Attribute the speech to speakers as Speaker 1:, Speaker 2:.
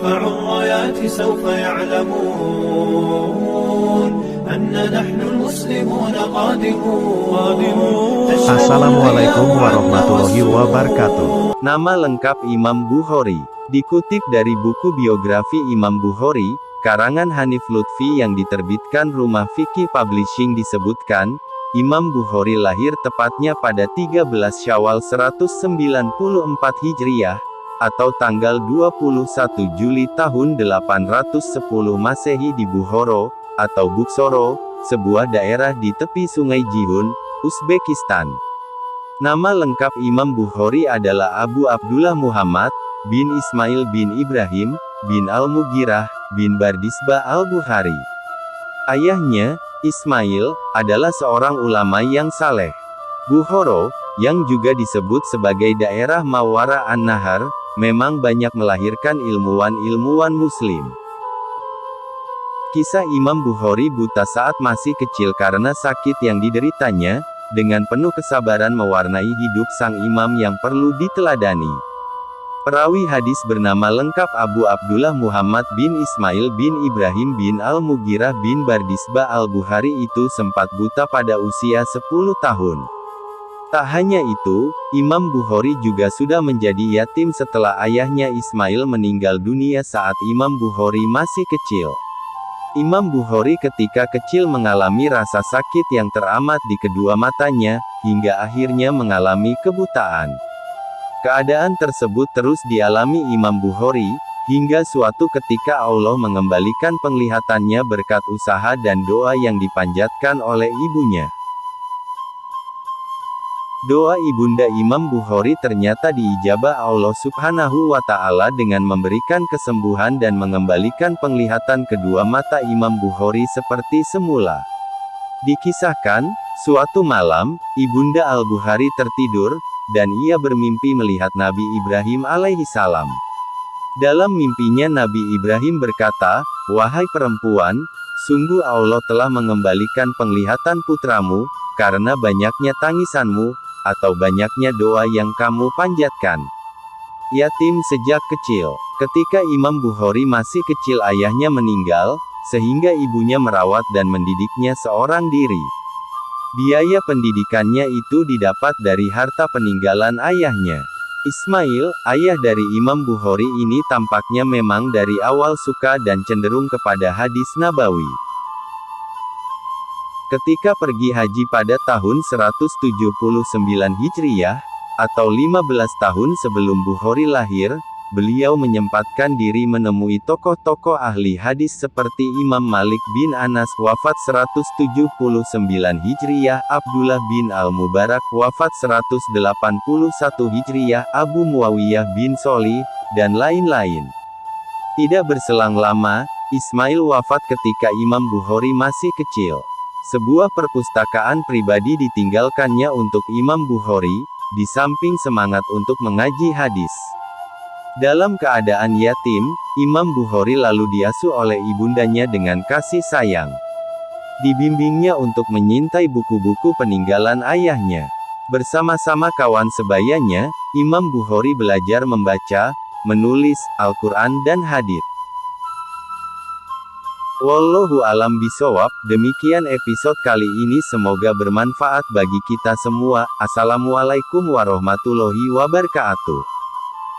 Speaker 1: نرفع الرايات سوف يعلمون أن نحن المسلمون قادمون.
Speaker 2: Assalamualaikum warahmatullahi wabarakatuh. Nama lengkap Imam Bukhari. Dikutip dari buku biografi Imam Bukhari, karangan Hanif Lutfi yang diterbitkan Rumah Fikih Publishing disebutkan, Imam Bukhari lahir tepatnya pada 13 Syawal 194 Hijriah, atau tanggal 21 Juli tahun 810 Masehi di Bukhara, atau Bukhara, sebuah daerah di tepi Sungai Jihun, Uzbekistan. Nama lengkap Imam Bukhari adalah Abu Abdullah Muhammad bin Ismail bin Ibrahim bin Al-Mughirah bin Bardisbah Al-Bukhari. Ayahnya, Ismail, adalah seorang ulama yang saleh. Bukhara, yang juga disebut sebagai daerah Mawara an-Nahar, memang banyak melahirkan ilmuwan-ilmuwan muslim. Kisah Imam Bukhari buta saat masih kecil karena sakit yang dideritanya, dengan penuh kesabaran mewarnai hidup sang imam yang perlu diteladani. Perawi hadis bernama lengkap Abu Abdullah Muhammad bin Ismail bin Ibrahim bin Al-Mughirah bin Bardisbah Al-Bukhari itu sempat buta pada usia 10 tahun. Tak hanya itu, Imam Bukhari juga sudah menjadi yatim setelah ayahnya Ismail meninggal dunia saat Imam Bukhari masih kecil. Imam Bukhari ketika kecil mengalami rasa sakit yang teramat di kedua matanya, hingga akhirnya mengalami kebutaan. Keadaan tersebut terus dialami Imam Bukhari, hingga suatu ketika Allah mengembalikan penglihatannya berkat usaha dan doa yang dipanjatkan oleh ibunya. Doa ibunda Imam Bukhari ternyata diijabah Allah Subhanahu wa Ta'ala dengan memberikan kesembuhan dan mengembalikan penglihatan kedua mata Imam Bukhari seperti semula. Dikisahkan, suatu malam, ibunda Al-Bukhari tertidur, dan ia bermimpi melihat Nabi Ibrahim alaihi salam. Dalam mimpinya Nabi Ibrahim berkata, "Wahai perempuan, sungguh Allah telah mengembalikan penglihatan putramu, karena banyaknya tangisanmu, atau banyaknya doa yang kamu panjatkan." Yatim sejak kecil. Ketika Imam Bukhari masih kecil ayahnya meninggal, sehingga ibunya merawat dan mendidiknya seorang diri. Biaya pendidikannya itu didapat dari harta peninggalan ayahnya. Ismail, ayah dari Imam Bukhari ini tampaknya memang dari awal suka dan cenderung kepada hadis nabawi. Ketika pergi haji pada tahun 179 Hijriah, atau 15 tahun sebelum Bukhari lahir, beliau menyempatkan diri menemui tokoh-tokoh ahli hadis seperti Imam Malik bin Anas wafat 179 Hijriah, Abdullah bin Al-Mubarak wafat 181 Hijriah, Abu Muawiyah bin Sholih, dan lain-lain. Tidak berselang lama, Ismail wafat ketika Imam Bukhari masih kecil. Sebuah perpustakaan pribadi ditinggalkannya untuk Imam Bukhari, di samping semangat untuk mengaji hadis. Dalam keadaan yatim, Imam Bukhari lalu diasuh oleh ibundanya dengan kasih sayang. Dibimbingnya untuk menyintai buku-buku peninggalan ayahnya. Bersama-sama kawan sebayanya, Imam Bukhari belajar membaca, menulis, Al-Quran dan hadits. Wallahu alam bisawab, demikian episode kali ini, semoga bermanfaat bagi kita semua. Assalamualaikum warahmatullahi wabarakatuh.